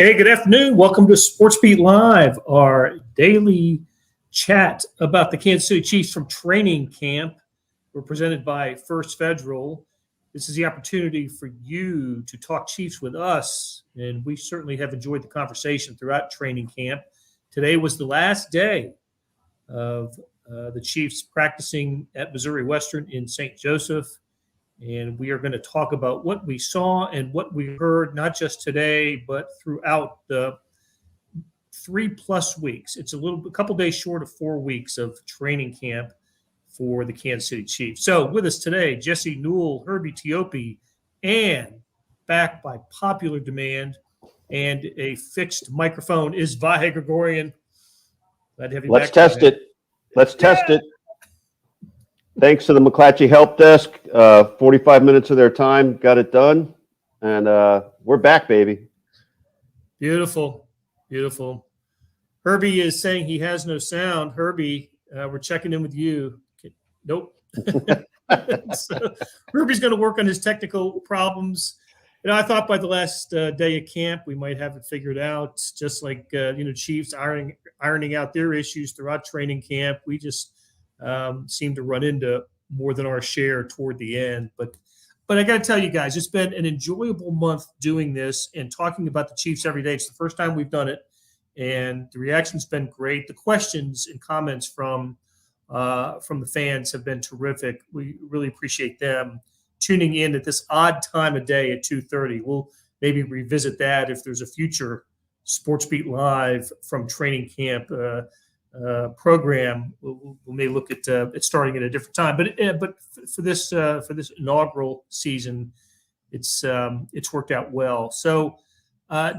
Hey, good afternoon. Welcome to Sports Beat Live, our daily chat about the Kansas City Chiefs from training camp. We're presented by First Federal. This is the opportunity for you to talk Chiefs with us, and we certainly have enjoyed the conversation throughout training camp. Today was the last day of the Chiefs practicing at Missouri Western in St. Joseph. And we are going to talk about what we saw and what we heard, not just today, but throughout the 3+ weeks. It's a couple days short of 4 weeks of training camp for the Kansas City Chiefs. So with us today, Jesse Newell, Herbie Teope, and back by popular demand and a fixed microphone is Vahe Gregorian. Glad to have you Let's back. Test it. Let's test it. Thanks to the McClatchy Help Desk, 45 minutes of their time, got it done, and we're back, baby. Beautiful, beautiful. Herbie is saying he has no sound. Herbie, we're checking in with you. Nope. So, Herbie's going to work on his technical problems. I thought by the last day of camp we might have it figured out. Just like Chiefs ironing out their issues throughout training camp. We just seem to run into more than our share toward the end. But I got to tell you guys, it's been an enjoyable month doing this and talking about the Chiefs every day. It's the first time we've done it, and the reaction's been great. The questions and comments from the fans have been terrific. We really appreciate them tuning in at this odd time of day at 2:30. We'll maybe revisit that if there's a future Sports Beat Live from training camp program. We may look at starting at a different time, but for this inaugural season, it's worked out well. So,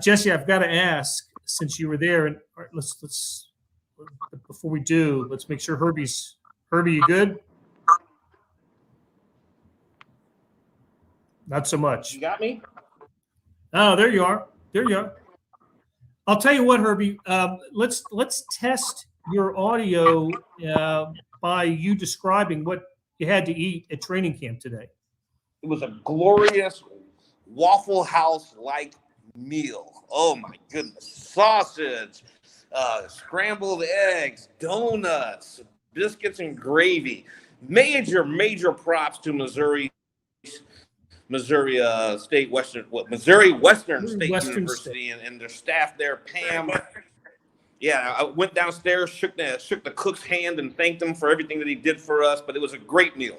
Jesse, I've got to ask, since you were there, and let's before we do, let's make sure Herbie, you good? Not so much. You got me? Oh, there you are. There you are. I'll tell you what, Herbie. Let's test your audio by you describing what you had to eat at training camp today. It was a glorious Waffle House-like meal. Oh, my goodness. Sausage, scrambled eggs, donuts, biscuits and gravy. Major props to Missouri Western State University and their staff there, Pam. Yeah, I went downstairs, shook the cook's hand, and thanked him for everything that he did for us. But it was a great meal.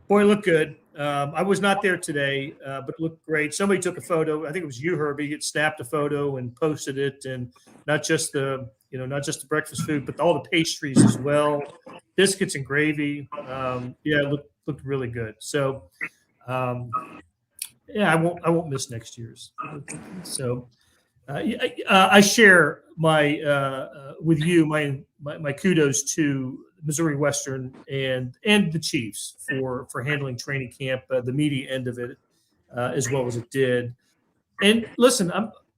Boy, it looked good. I was not there today, but it looked great. Somebody took a photo. I think it was you, Herbie. It snapped a photo and posted it, and not just the breakfast food, but all the pastries as well, biscuits and gravy. It looked really good. So, I won't miss next year's. So. I share with you my kudos to Missouri Western and the Chiefs for handling training camp, the media end of it, as well as it did. And listen,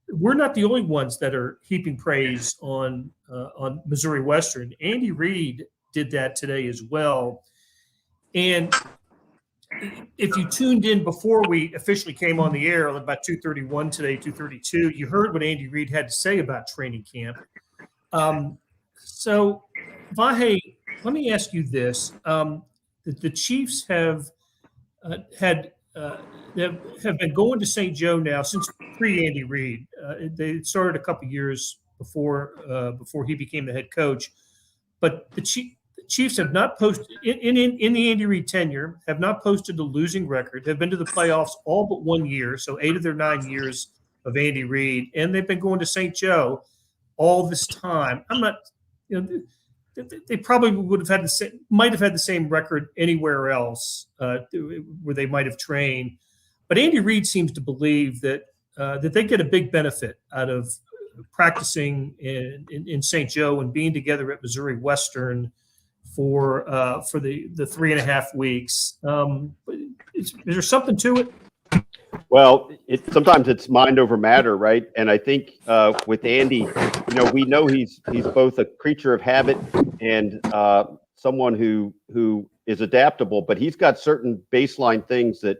we're not the only ones that are heaping praise on Missouri Western. Andy Reid did that today as well. And if you tuned in before we officially came on the air about 2:31 today, 2:32, you heard what Andy Reid had to say about training camp. So, Vahe, let me ask you this: the Chiefs have been going to St. Joe now since pre-Andy Reid. They started a couple years before he became the head coach, but the Chiefs have not posted in the Andy Reid tenure, have not posted a losing record. They've been to the playoffs all but 1 year, so 8 of their 9 years of Andy Reid, and they've been going to St. Joe all this time. I'm not, they probably might have had the same record anywhere else where they might have trained, but Andy Reid seems to believe that they get a big benefit out of practicing in St. Joe and being together at Missouri Western for the 3.5 weeks. Is there something to it? Well, sometimes it's mind over matter, right? And I think with Andy, we know he's both a creature of habit and someone who is adaptable, but he's got certain baseline things that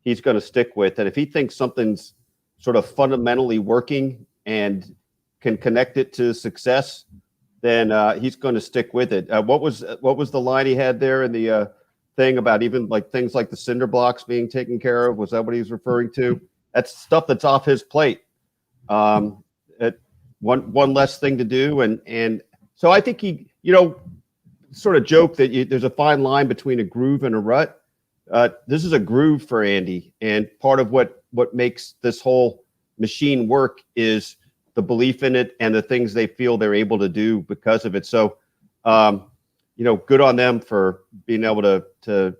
he's going to stick with. And if he thinks something's sort of fundamentally working and can connect it to success, then he's going to stick with it. What was the line he had there in the thing about even like things like the cinder blocks being taken care of? Was that what he was referring to? That's stuff that's off his plate. One less thing to do, and so I think he, sort of joke that there's a fine line between a groove and a rut. This is a groove for Andy, and part of what makes this whole machine work is the belief in it and the things they feel they're able to do because of it. So, good on them for being able to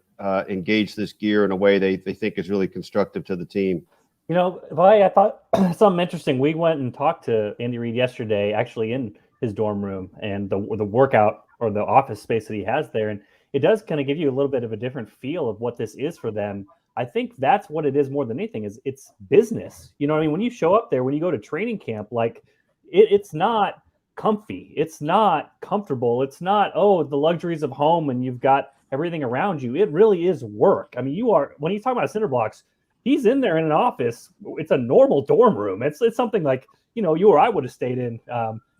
engage this gear in a way they think is really constructive to the team. I thought something interesting. We went and talked to Andy Reid yesterday, actually in his dorm room and the workout or the office space that he has there. And it does kind of give you a little bit of a different feel of what this is for them. I think that's what it is more than anything, is it's business. You know what I mean? When you show up there, when you go to training camp, like it's not comfy. It's not comfortable. It's not, the luxuries of home and you've got everything around you. It really is work. I mean, when he's talking about cinder blocks, he's in there in an office. It's a normal dorm room. It's something like, you or I would have stayed in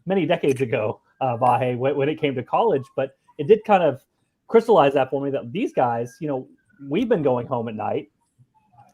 many decades ago, Vahe, when it came to college. But it did kind of crystallize that for me that these guys, we've been going home at night.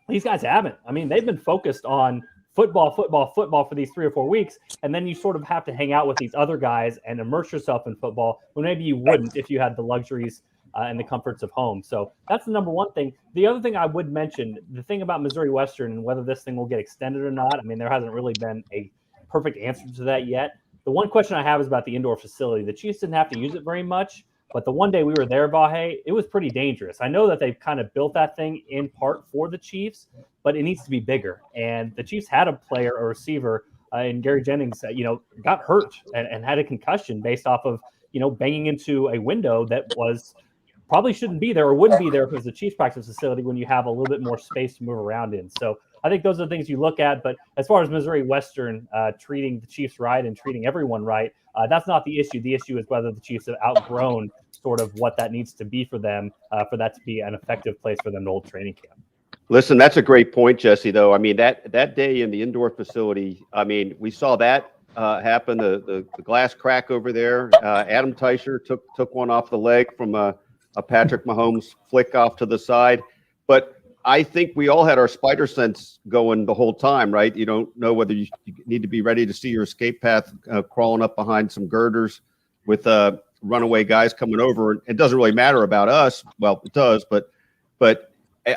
These guys haven't. I mean, they've been focused on football for these 3 or 4 weeks. And then you sort of have to hang out with these other guys and immerse yourself in football when maybe you wouldn't if you had the luxuries and the comforts of home. So that's the number one thing. The other thing I would mention, the thing about Missouri Western and whether this thing will get extended or not, I mean, there hasn't really been a perfect answer to that yet. The one question I have is about the indoor facility. The Chiefs didn't have to use it very much, but the one day we were there, Vahe, it was pretty dangerous. I know that they've kind of built that thing in part for the Chiefs, but it needs to be bigger. And the Chiefs had a player, a receiver, in Gary Jennings, that, got hurt and had a concussion based off of, banging into a window that was probably shouldn't be there or wouldn't be there if it was a Chiefs practice facility when you have a little bit more space to move around in. So I think those are the things you look at. But as far as Missouri Western treating the Chiefs right and treating everyone right, that's not the issue. The issue is whether the Chiefs have outgrown sort of what that needs to be for them, for that to be an effective place for them to hold training camp. Listen, that's a great point, Jesse, though. I mean, that day in the indoor facility, I mean, we saw that happen, the glass crack over there. Adam Teicher took one off the leg from a Patrick Mahomes flick off to the side. But I think we all had our spider sense going the whole time, right? You don't know whether you need to be ready to see your escape path crawling up behind some girders with runaway guys coming over. It doesn't really matter about us. Well, it does, but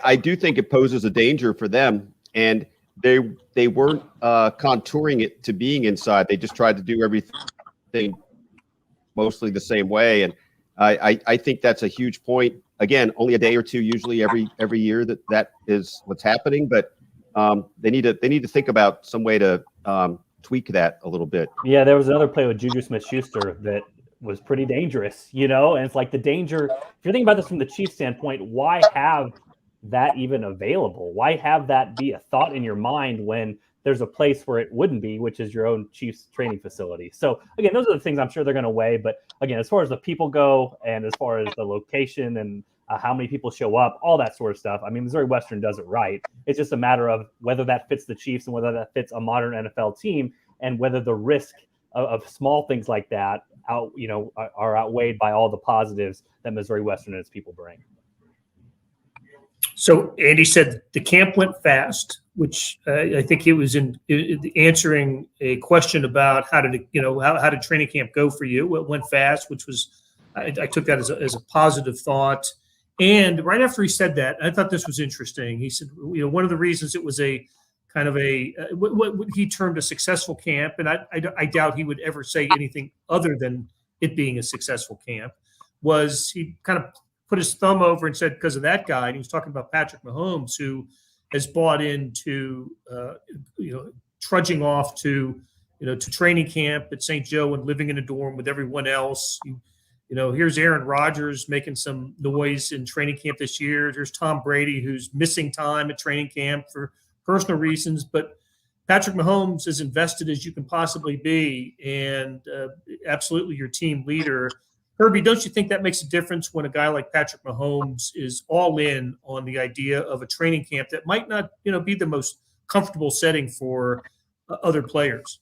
I do think it poses a danger for them. And they weren't contouring it to being inside. They just tried to do everything mostly the same way. And I think that's a huge point. Again, only a day or two usually every year that is what's happening, but they need to think about some way to tweak that a little bit. Yeah, there was another play with Juju Smith-Schuster that was pretty dangerous, and it's like the danger. If you're thinking about this from the Chiefs standpoint, why have that even available? Why have that be a thought in your mind when there's a place where it wouldn't be, which is your own Chiefs training facility? So again, those are the things I'm sure they're going to weigh. But again, as far as the people go and as far as the location and how many people show up, all that sort of stuff, I mean, Missouri Western does it right. It's just a matter of whether that fits the Chiefs and whether that fits a modern NFL team and whether the risk of small things like that are outweighed by all the positives that Missouri Western and its people bring. So Andy said the camp went fast, which I think it was in answering a question about how did training camp go for you? It went fast, which was I took that as a positive thought. And right after he said that, I thought this was interesting. He said, one of the reasons it was a kind of what he termed a successful camp, and I doubt he would ever say anything other than it being a successful camp, was he kind of put his thumb over and said, because of that guy, and he was talking about Patrick Mahomes, who has bought into, trudging off to training camp at St. Joe and living in a dorm with everyone else. Here's Aaron Rodgers making some noise in training camp this year. There's Tom Brady, who's missing time at training camp for personal reasons. But Patrick Mahomes is invested as you can possibly be, and absolutely your team leader. Herbie, don't you think that makes a difference when a guy like Patrick Mahomes is all in on the idea of a training camp that might not, be the most comfortable setting for other players.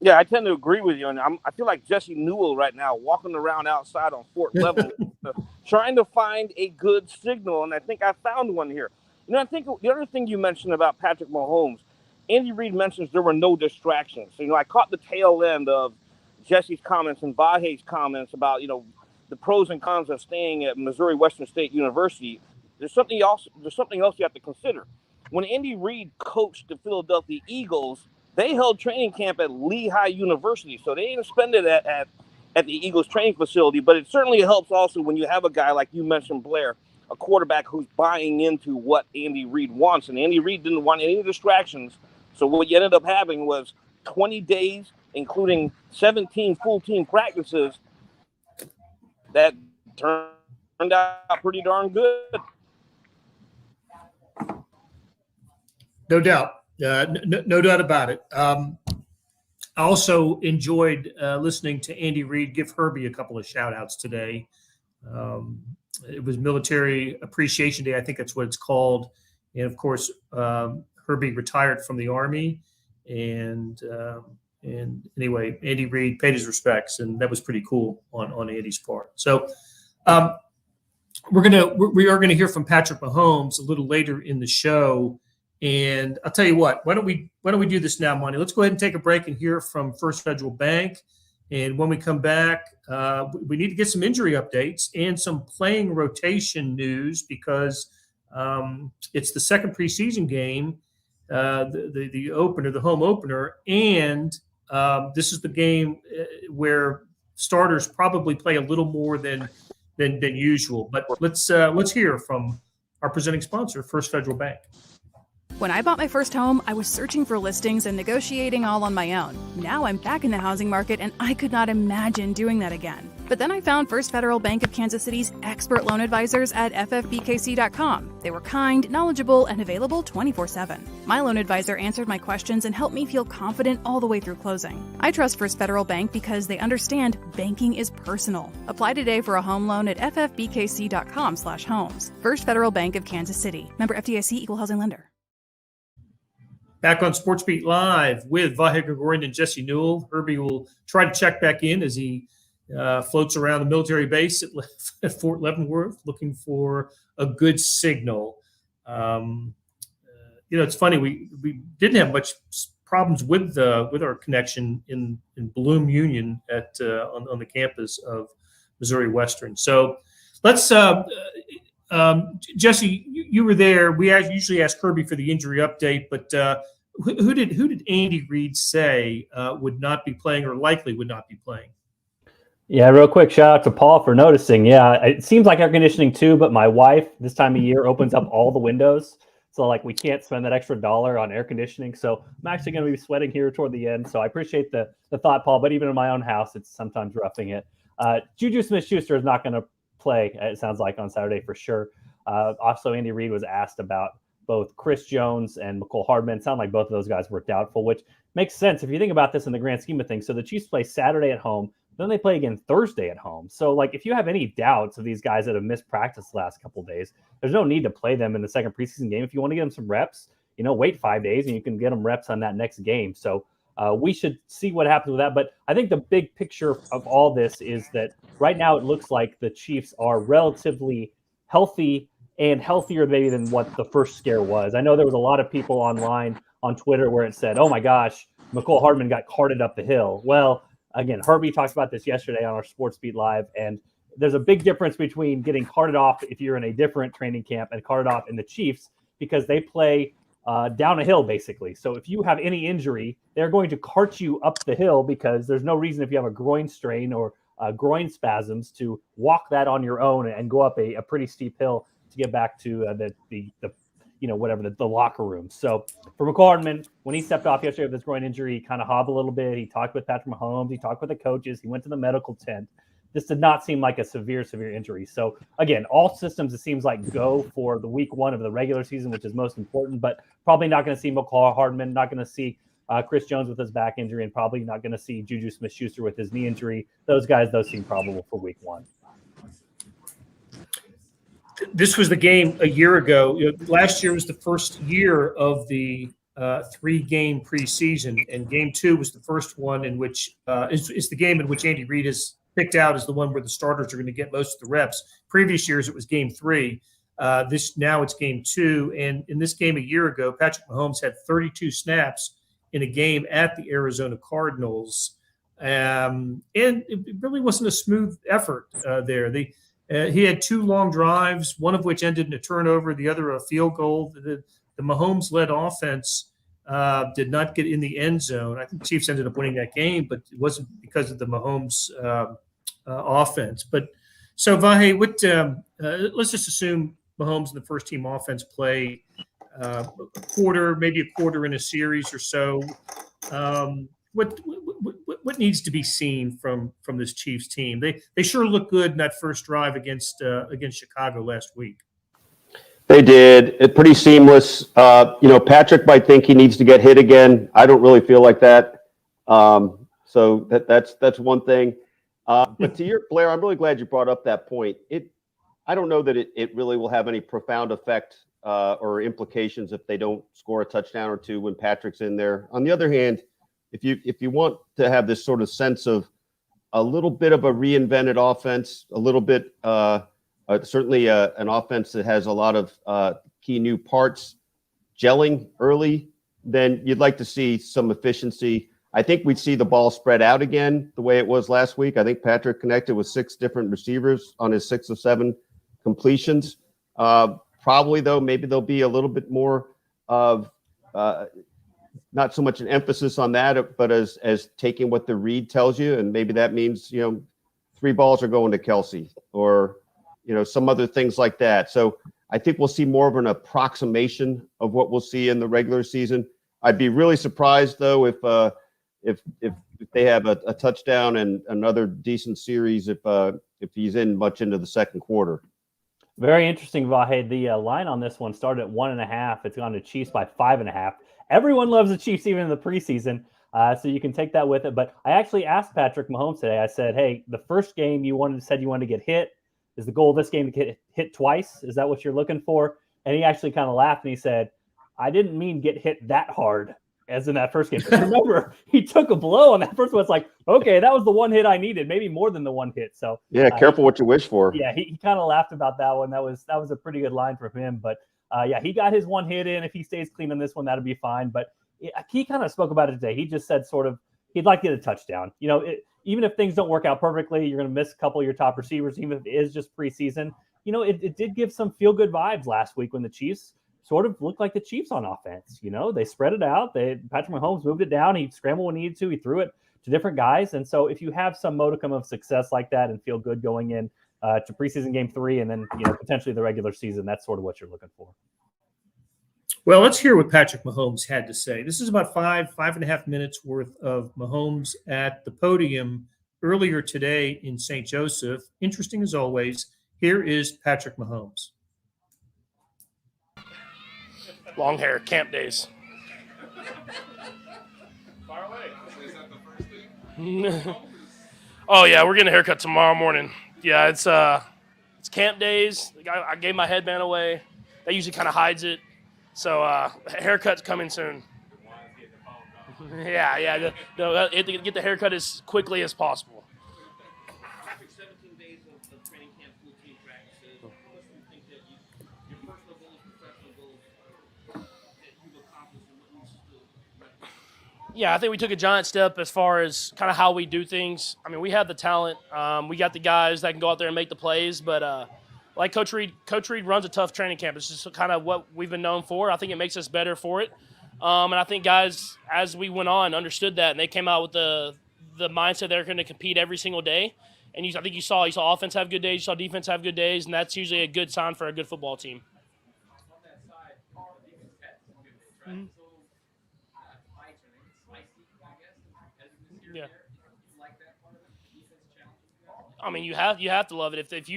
Yeah, I tend to agree with you, and I feel like Jesse Newell right now, walking around outside on Fort Leavenworth, trying to find a good signal, and I think I found one here. I think the other thing you mentioned about Patrick Mahomes, Andy Reid mentions there were no distractions. So, I caught the tail end of Jesse's comments and Vahe's comments about, the pros and cons of staying at Missouri Western State University. There's something else you have to consider. When Andy Reid coached the Philadelphia Eagles, they held training camp at Lehigh University, so they didn't spend it at the Eagles training facility. But it certainly helps also when you have a guy like you mentioned, Blair, a quarterback who's buying into what Andy Reid wants. And Andy Reid didn't want any distractions. So what you ended up having was 20 days, including 17 full team practices, that turned out pretty darn good. No doubt. No doubt about it. I also enjoyed listening to Andy Reid give Herbie a couple of shout outs today. It was Military Appreciation Day. I think that's what it's called. And of course, Herbie retired from the Army. And anyway, Andy Reid paid his respects, and that was pretty cool on Andy's part. So we are gonna hear from Patrick Mahomes a little later in the show. And I'll tell you what, why don't we do this now, Monty? Let's go ahead and take a break and hear from First Federal Bank. And when we come back, we need to get some injury updates and some playing rotation news because it's the second preseason game, the opener, the home opener, and this is the game where starters probably play a little more than usual. But let's hear from our presenting sponsor, First Federal Bank. When I bought my first home, I was searching for listings and negotiating all on my own. Now I'm back in the housing market and I could not imagine doing that again. But then I found First Federal Bank of Kansas City's expert loan advisors at ffbkc.com. They were kind, knowledgeable, and available 24/7. My loan advisor answered my questions and helped me feel confident all the way through closing. I trust First Federal Bank because they understand banking is personal. Apply today for a home loan at ffbkc.com/homes. First Federal Bank of Kansas City. Member FDIC, Equal Housing Lender. Back on Sports Beat Live with Vahe Gregorian and Jesse Newell. Herbie will try to check back in as he floats around the military base at Fort Leavenworth looking for a good signal. It's funny, we didn't have much problems with our connection in Bloom Union on the campus of Missouri Western. So let's Jesse, you were there. We usually ask Herbie for the injury update, but who did Andy Reid say would not be playing or likely would not be playing? Yeah, real quick shout out to Paul for noticing. Yeah, it seems like air conditioning too, but my wife this time of year opens up all the windows. So we can't spend that extra $1 on air conditioning. So I'm actually going to be sweating here toward the end. So I appreciate the thought, Paul, but even in my own house, it's sometimes roughing it. Juju Smith-Schuster is not going to play, it sounds like, on Saturday for sure. Also, Andy Reid was asked about both Chris Jones and McCole Hardman. It sounded like both of those guys were doubtful, which makes sense if you think about this in the grand scheme of things. So the Chiefs play Saturday at home, then they play again Thursday at home. So if you have any doubts of these guys that have missed practice the last couple of days, there's no need to play them in the second preseason game. If you want to get them some reps, wait 5 days and you can get them reps on that next game. So we should see what happens with that. But I think the big picture of all this is that right now it looks like the Chiefs are relatively healthy and healthier maybe than what the first scare was. I know there was a lot of people online on Twitter where it said, oh my gosh, McCole Hardman got carted up the hill. Well, again, Herbie talks about this yesterday on our Sports Beat Live, and there's a big difference between getting carted off if you're in a different training camp and carted off in the Chiefs because they play down a hill basically. So if you have any injury, they're going to cart you up the hill because there's no reason if you have a groin strain or groin spasms to walk that on your own and go up a pretty steep hill to get back to the locker room. So for McCole Hardman, when he stepped off yesterday with his groin injury, he kind of hobbled a little bit. He talked with Patrick Mahomes. He talked with the coaches. He went to the medical tent. This did not seem like a severe injury. So again, all systems, it seems like, go for the week 1 of the regular season, which is most important, but probably not going to see McCall Hardman, not going to see Chris Jones with his back injury, and probably not going to see Juju Smith-Schuster with his knee injury. Those seem probable for week 1. This was the game a year ago. Last year was the first year of the 3-game preseason, and game 2 was the first one in which is the game in which Andy Reid has picked out as the one where the starters are going to get most of the reps. Previous years it was game 3. Now it's game 2, and in this game a year ago, Patrick Mahomes had 32 snaps in a game at the Arizona Cardinals, and it really wasn't a smooth effort there. He had 2 long drives, one of which ended in a turnover, the other a field goal. The Mahomes-led offense did not get in the end zone. I think the Chiefs ended up winning that game, but it wasn't because of the Mahomes offense. But so, Vahe, let's just assume Mahomes and the first-team offense play a quarter, maybe a quarter in a series or so. What needs to be seen from this Chiefs team? They sure look good in that first drive against Chicago last week. They did. It's pretty seamless. Patrick might think he needs to get hit again. I don't really feel like that. So that's one thing. But to your, Blair, I'm really glad you brought up that point. I don't know that it really will have any profound effect or implications if they don't score a touchdown or 2 when Patrick's in there. On the other hand, if you want to have this sort of sense of a little bit of a reinvented offense, a little bit certainly an offense that has a lot of key new parts gelling early, then you'd like to see some efficiency. I think we'd see the ball spread out again the way it was last week. I think Patrick connected with 6 different receivers on his 6 of 7 completions. Probably, though, maybe there'll be a little bit more of not so much an emphasis on that, but as taking what the read tells you, and maybe that means 3 balls are going to Kelsey or some other things like that. So I think we'll see more of an approximation of what we'll see in the regular season. I'd be really surprised though if they have a touchdown and another decent series if he's in much into the second quarter. Very interesting, Vahe. The line on this one started at 1.5. It's gone to Chiefs by 5.5. Everyone loves the Chiefs, even in the preseason. So you can take that with it. But I actually asked Patrick Mahomes today. I said, "Hey, the first game you said you wanted to get hit. Is the goal of this game to get hit twice? Is that what you're looking for?" And he actually kind of laughed and he said, "I didn't mean get hit that hard as in that first game." Remember, he took a blow on that first one. It's like, okay, that was the one hit I needed, maybe more than the one hit. So yeah, careful what you wish for. Yeah, he kind of laughed about that one. That was a pretty good line from him. But yeah, he got his one hit in. If he stays clean on this one, that'll be fine. But he kind of spoke about it today. He just said sort of he'd like to get a touchdown. Even if things don't work out perfectly, you're going to miss a couple of your top receivers, even if it is just preseason. It did give some feel-good vibes last week when the Chiefs sort of looked like the Chiefs on offense. They spread it out. Patrick Mahomes moved it down. He scrambled when needed to. He threw it to different guys. And so if you have some modicum of success like that and feel good going in to preseason game 3 and then potentially the regular season, that's sort of what you're looking for. Well, let's hear what Patrick Mahomes had to say. This is about 5.5 minutes worth of Mahomes at the podium earlier today in St. Joseph. Interesting as always. Here is Patrick Mahomes. Long hair, camp days. Far away. Is that the first thing? Oh yeah, we're getting a haircut tomorrow morning. Yeah, it's camp days. I gave my headband away. That usually kind of hides it. So haircut's coming soon. Yeah. No, get the haircut as quickly as possible. After 17 days of training camp, full team practices, what do you think that your personal goals, professional goals, that you've accomplished and what needs to do? Yeah, I think we took a giant step as far as kind of how we do things. I mean, we have the talent. We got the guys that can go out there and make the plays, but like Coach Reid runs a tough training camp. It's just kind of what we've been known for. I think it makes us better for it. And I think guys, as we went on, understood that, and they came out with the mindset they're going to compete every single day. And I think you saw offense have good days, you saw defense have good days, and that's usually a good sign for a good football team. On that side, the defense had some good days, right? Mm-hmm. So fights or spicy, I guess, as this year. Yeah. You like that part of it? Defense challenges you guys? I mean, you have to love it. If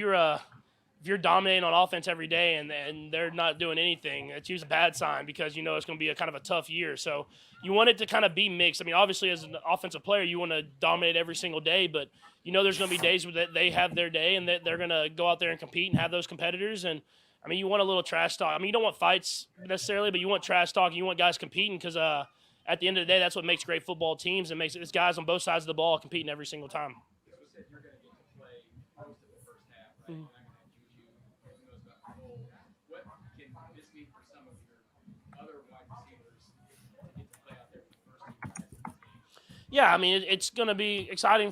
you're dominating on offense every day and they're not doing anything, it's usually a bad sign because it's going to be a kind of a tough year. So you want it to kind of be mixed. I mean, obviously as an offensive player, you want to dominate every single day, but there's going to be days where they have their day and they're going to go out there and compete and have those competitors. And I mean, you want a little trash talk. I mean, you don't want fights necessarily, but you want trash talk. And you want guys competing because at the end of the day, that's what makes great football teams. And makes it's guys on both sides of the ball competing every single time. This was said you're going to get to play most of the first half, right? You're not going to have Juju. Who knows about Cole? What can this mean for some of your other wide receivers to get to play out there for the first two guys in the game? Yeah, I mean, it's going to be exciting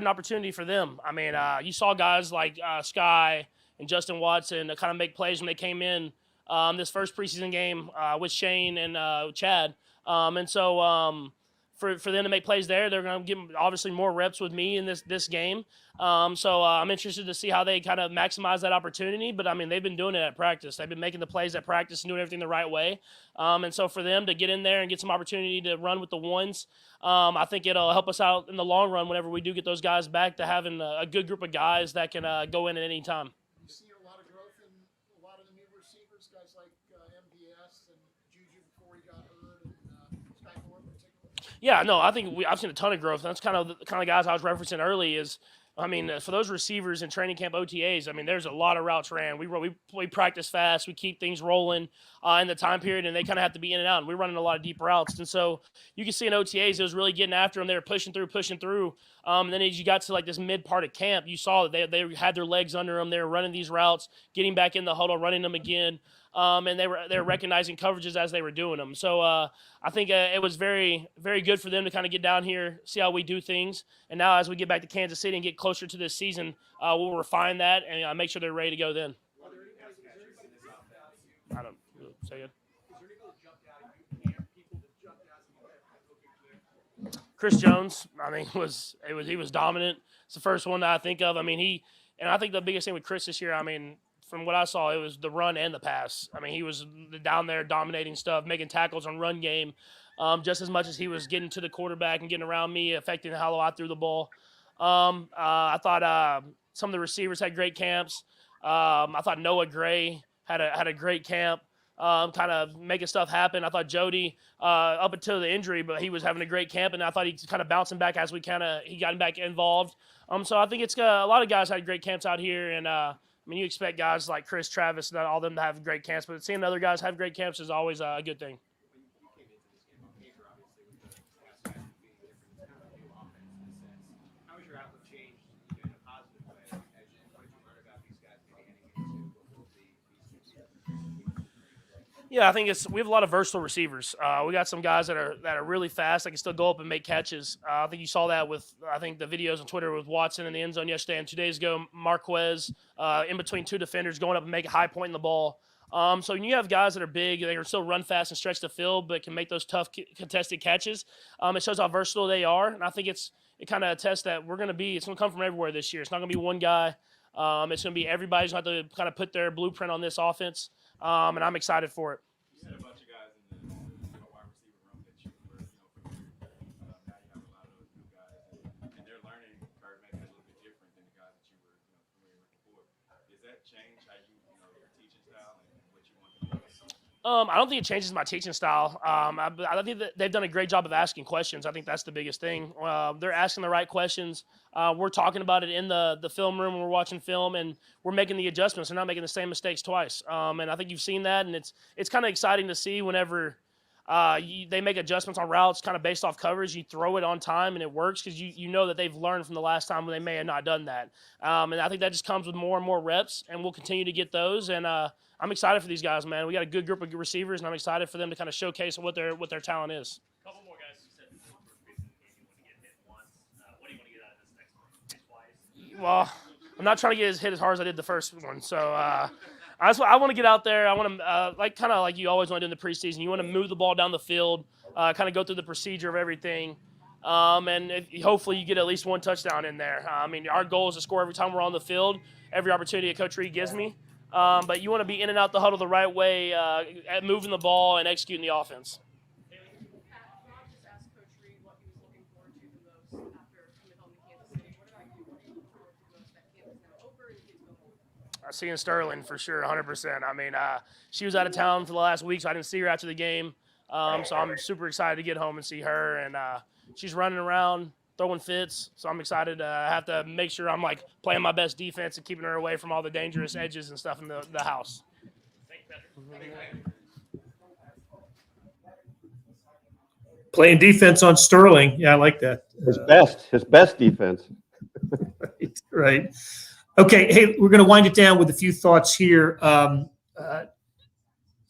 opportunity for them. I mean, you saw guys like Sky and Justin Watson kind of make plays when they came in this first preseason game with Shane and Chad. And so for them to make plays there, they're going to get obviously more reps with me in this game. So I'm interested to see how they kind of maximize that opportunity. But, I mean, they've been doing it at practice. They've been making the plays at practice and doing everything the right way. And so for them to get in there and get some opportunity to run with the ones, I think it'll help us out in the long run whenever we do get those guys back to having a good group of guys that can go in at any time. You see a lot of growth in a lot of the new receivers, guys like MVS and Juju before he got hurt, and Sky Moore in particular. Yeah, no, I think I've seen a ton of growth. That's kind of the kind of guys I was referencing early. Is I mean, for those receivers in training camp OTAs, I mean, there's a lot of routes ran. We practice fast. We keep things rolling in the time period, and they kind of have to be in and out. And we're running a lot of deep routes, and so you can see in OTAs it was really getting after them. They were pushing through. And then as you got to like this mid part of camp, you saw that they had their legs under them. They were running these routes, getting back in the huddle, running them again. And they were recognizing coverages as they were doing them. So I think it was very, very good for them to kind of get down here, see how we do things. And now as we get back to Kansas City and get closer to this season, we'll refine that and make sure they're ready to go then. I don't say it. Chris Jones, I mean, he was dominant. It's the first one that I think of. I mean, I think the biggest thing with Chris this year, I mean, from what I saw, it was the run and the pass. I mean, he was down there dominating stuff, making tackles on run game, just as much as he was getting to the quarterback and getting around me, affecting how I threw the ball. I thought some of the receivers had great camps. I thought Noah Gray had a great camp, kind of making stuff happen. I thought Jody, up until the injury, but he was having a great camp, and I thought he kind of bouncing back as he got back involved. So I think it's a lot of guys had great camps out here, and I mean, you expect guys like Chris, Travis, and all of them to have great camps, but seeing other guys have great camps is always a good thing. When you came into this game on paper, obviously, with the last guys being different, it's kind of a new offense in a sense. How has your outlook changed in a positive way? What did you learn about these guys maybe heading into what will be these two seasons? Yeah, I think we have a lot of versatile receivers. We got some guys that are really fast. That can still go up and make catches. I think you saw that with the videos on Twitter with Watson in the end zone yesterday, and 2 days ago Marquez in between two defenders going up and make a high point in the ball. So when you have guys that are big, they can still run fast and stretch the field, but can make those tough contested catches. It shows how versatile they are, and I think it kind of attests that it's going to come from everywhere this year. It's not going to be one guy. It's going to be everybody's going to have to kind of put their blueprint on this offense. And I'm excited for it. You had a bunch of guys in the wide receiver room that you were, now you have a lot of those new guys, and their learning curve may be a little bit different than the guys that you were, familiar with before. Does that change how your teaching style and what you want to do? I don't think it changes my teaching style. I think that they've done a great job of asking questions. I think that's the biggest thing. They're asking the right questions. We're talking about it in the film room when we're watching film, and we're making the adjustments. They're not making the same mistakes twice. And I think you've seen that, and it's kind of exciting to see whenever they make adjustments on routes kind of based off coverage. You throw it on time, and it works because you know that they've learned from the last time when they may have not done that. And I think that just comes with more and more reps, and we'll continue to get those. And I'm excited for these guys, man. We got a good group of receivers, and I'm excited for them to kind of showcase what their talent is. A couple more guys who said before preseason game you want to get hit once. What do you want to get out of this next one? Hit twice? Well, I'm not trying to get hit as hard as I did the first one. So I want to get out there. I want to like you always want to do in the preseason. You want to move the ball down the field, kind of go through the procedure of everything, and hopefully you get at least one touchdown in there. I mean, our goal is to score every time we're on the field, every opportunity that Coach Reid gives me. But you want to be in and out the huddle the right way, at moving the ball and executing the offense. Pat, Rob just asked Coach Reid what he was looking forward to the most after coming home to Kansas City. What about you? What are you looking forward to the most? That camp is now over and you get to go home. Seeing Sterling for sure, 100%. I mean, she was out of town for the last week, so I didn't see her after the game. So I'm super excited to get home and see her. And she's running around, throwing fits. So I'm excited to have to make sure I'm like playing my best defense and keeping her away from all the dangerous edges and stuff in the house. Playing defense on Sterling. Yeah, I like that. His best defense. Right. Okay. Hey, we're going to wind it down with a few thoughts here.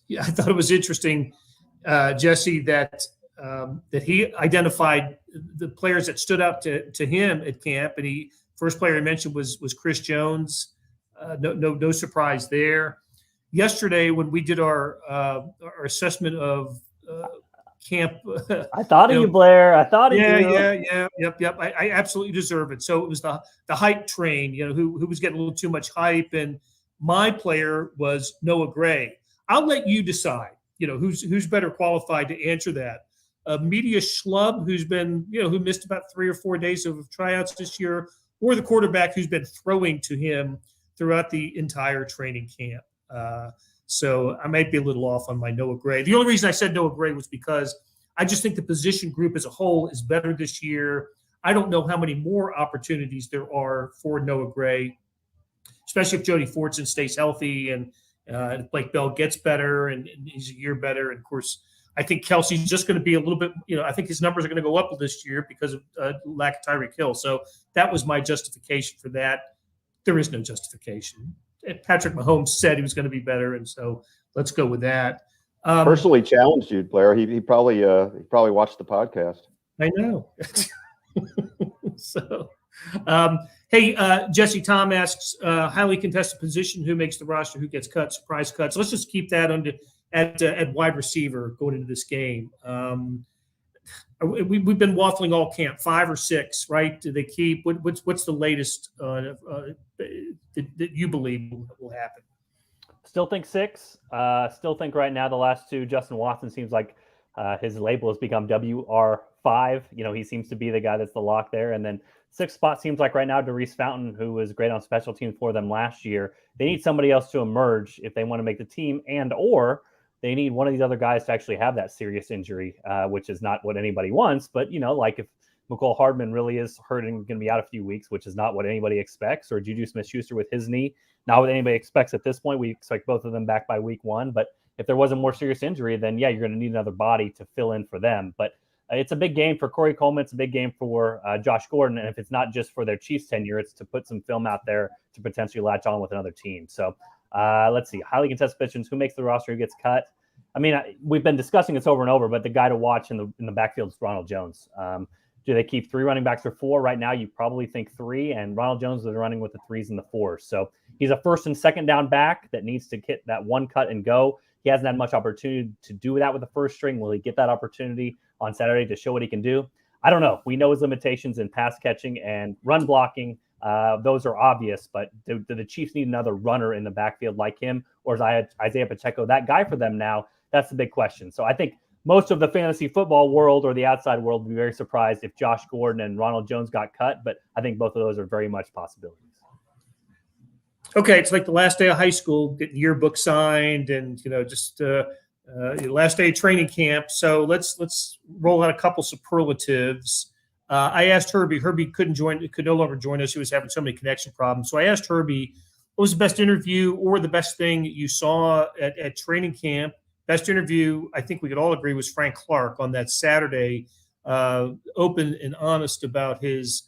Yeah, I thought it was interesting, Jesse, that he identified the players that stood out to him at camp, and first player he mentioned was Chris Jones. No surprise there. Yesterday, when we did our assessment of camp, I thought of you, Blair. I thought of you. Yep. I absolutely deserve it. So it was the hype train, who was getting a little too much hype, and my player was Noah Gray. I'll let you decide, who's better qualified to answer that. A media schlub who's been, who missed about 3 or 4 days of tryouts this year, or the quarterback who's been throwing to him throughout the entire training camp. So I might be a little off on my Noah Gray. The only reason I said Noah Gray was because I just think the position group as a whole is better this year. I don't know how many more opportunities there are for Noah Gray, especially if Jody Fortson stays healthy and if Blake Bell gets better and he's a year better. And, of course, I think Kelsey's just going to be a little bit – I think his numbers are going to go up this year because of lack of Tyreek Hill. So that was my justification for that. There is no justification. Patrick Mahomes said he was going to be better, and so let's go with that. Personally challenged you, Blair. He probably watched the podcast. I know. So, hey, Jesse Tom asks, highly contested position, who makes the roster, who gets cut, surprise cuts. Let's just keep that at wide receiver going into this game. We've been waffling all camp, 5 or 6, right? Do they keep? What's the latest that you believe will happen? Still think 6. Still think right now the last 2, Justin Watson seems like his label has become WR5. He seems to be the guy that's the lock there. And then 6th spot seems like right now Darius Fountain, who was great on special teams for them last year. They need somebody else to emerge if they want to make the team, or they need one of these other guys to actually have that serious injury, which is not what anybody wants. But, like if McCole Hardman really is hurt and going to be out a few weeks, which is not what anybody expects, or Juju Smith-Schuster with his knee, not what anybody expects at this point. We expect both of them back by week 1. But if there was a more serious injury, then, yeah, you're going to need another body to fill in for them. But it's a big game for Corey Coleman. It's a big game for Josh Gordon. And if it's not just for their Chiefs tenure, it's to put some film out there to potentially latch on with another team. So let's see. Highly contested positions. Who makes the roster? Who gets cut? I mean, we've been discussing this over and over, but the guy to watch in the backfield is Ronald Jones. Do they keep 3 running backs or 4? Right now, you probably think 3, and Ronald Jones is running with the 3s and the 4s. So he's a first and second down back that needs to hit that one cut and go. He hasn't had much opportunity to do that with the first string. Will he get that opportunity on Saturday to show what he can do? I don't know. We know his limitations in pass catching and run blocking. Those are obvious, but do the Chiefs need another runner in the backfield like him, or is Isaiah Pacheco that guy for them now? That's the big question. So I think most of the fantasy football world or the outside world would be very surprised if Josh Gordon and Ronald Jones got cut, but I think both of those are very much possibilities. Okay, it's like the last day of high school, getting yearbook signed, and just last day of training camp. So let's roll out a couple superlatives. I asked Herbie. Herbie could no longer join us. He was having so many connection problems. So I asked Herbie, what was the best interview or the best thing you saw at training camp? Best interview, I think we could all agree, was Frank Clark on that Saturday, open and honest about his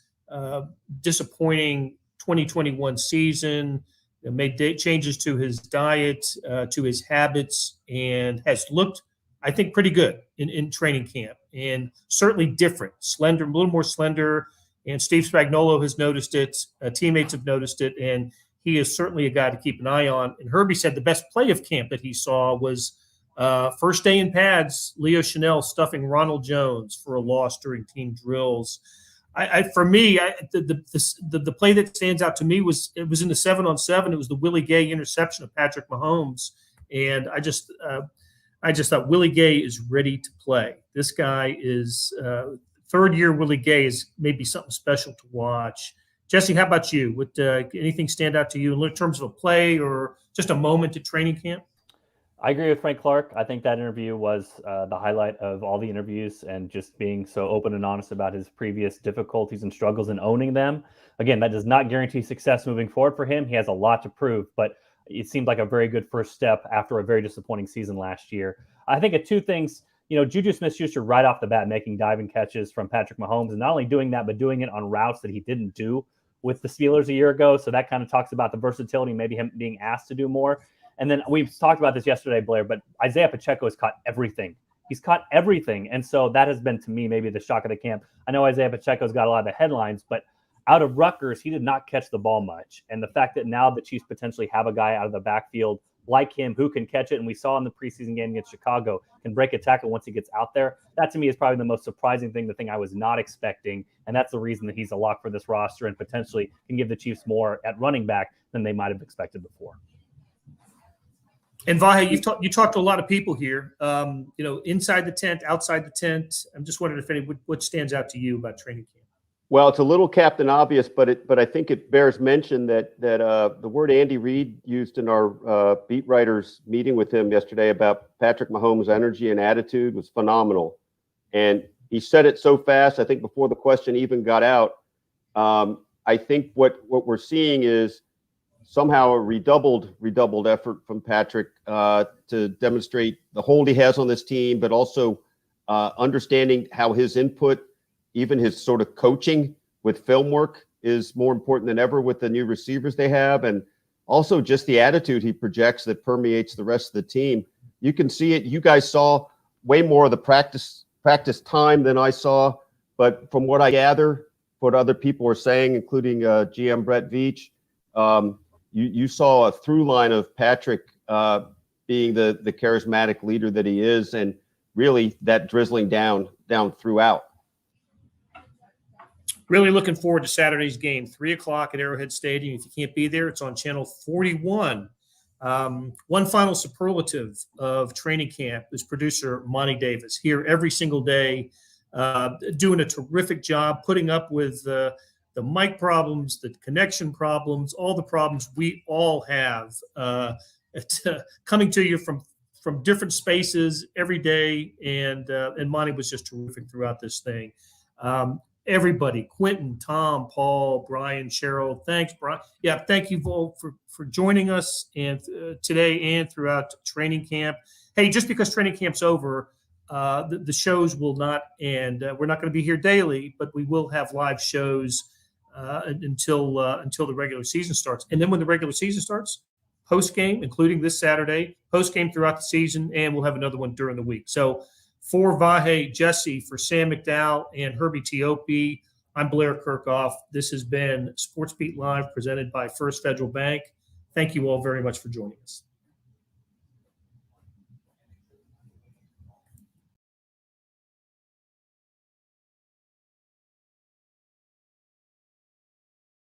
disappointing 2021 season, made changes to his diet, to his habits, and has looked, I think, pretty good in training camp, and certainly different, slender, a little more slender, and Steve Spagnuolo has noticed it, teammates have noticed it, and he is certainly a guy to keep an eye on. And Herbie said the best play of camp that he saw was first day in pads, Leo Chanel stuffing Ronald Jones for a loss during team drills. For me, the play that stands out to me was in the 7-on-7. It was the Willie Gay interception of Patrick Mahomes, and I just thought Willie Gay is ready to play. This guy is third year. Willie Gay is maybe something special to watch. Jesse, how about you? Would anything stand out to you in terms of a play or just a moment at training camp? I agree with Frank Clark. I think that interview was the highlight of all the interviews, and just being so open and honest about his previous difficulties and struggles and owning them. Again, that does not guarantee success moving forward for him. He has a lot to prove, but it seemed like a very good first step after a very disappointing season last year. I think of two things. Juju Smith-Schuster right off the bat making diving catches from Patrick Mahomes, and not only doing that, but doing it on routes that he didn't do with the Steelers a year ago. So that kind of talks about the versatility, maybe him being asked to do more. And then we've talked about this yesterday, Blair, but Isaiah Pacheco has caught everything. He's caught everything. And so that has been, to me, maybe the shock of the camp. I know Isaiah Pacheco's got a lot of the headlines, but out of Rutgers, he did not catch the ball much. And the fact that now the Chiefs potentially have a guy out of the backfield like him who can catch it, and we saw in the preseason game against Chicago, can break a tackle once he gets out there. That to me is probably the most surprising thing, the thing I was not expecting, and that's the reason that he's a lock for this roster and potentially can give the Chiefs more at running back than they might have expected before. And Vahe, you talked to a lot of people here, inside the tent, outside the tent. I'm just wondering if what stands out to you about training camp. Well, it's a little Captain Obvious, but I think it bears mention that the word Andy Reid used in our beat writers meeting with him yesterday about Patrick Mahomes' energy and attitude was phenomenal, and he said it so fast. I think before the question even got out, I think what we're seeing is somehow a redoubled effort from Patrick to demonstrate the hold he has on this team, but also understanding how his input, even his sort of coaching with film work, is more important than ever with the new receivers they have. And also just the attitude he projects that permeates the rest of the team. You can see it. You guys saw way more of the practice time than I saw. But from what I gather, what other people are saying, including GM Brett Veach, you saw a through line of Patrick being the charismatic leader that he is, and really that drizzling down throughout. Really looking forward to Saturday's game, 3:00 at Arrowhead Stadium. If you can't be there, it's on Channel 41. One final superlative of training camp is producer Monty Davis, here every single day, doing a terrific job, putting up with the mic problems, the connection problems, all the problems we all have, coming to you from different spaces every day. And Monty was just terrific throughout this thing. Everybody, Quentin, Tom, Paul, Brian, Cheryl, thanks, Brian. Yeah, thank you all for joining us and today and throughout training camp. Hey, just because training camp's over, the shows will not end. We're not going to be here daily, but we will have live shows until the regular season starts. And then when the regular season starts, post-game, including this Saturday, post-game throughout the season, and we'll have another one during the week. So for Vahe, Jesse, for Sam McDowell, and Herbie Teope, I'm Blair Kirkhoff. This has been Sports Beat Live presented by First Federal Bank. Thank you all very much for joining us.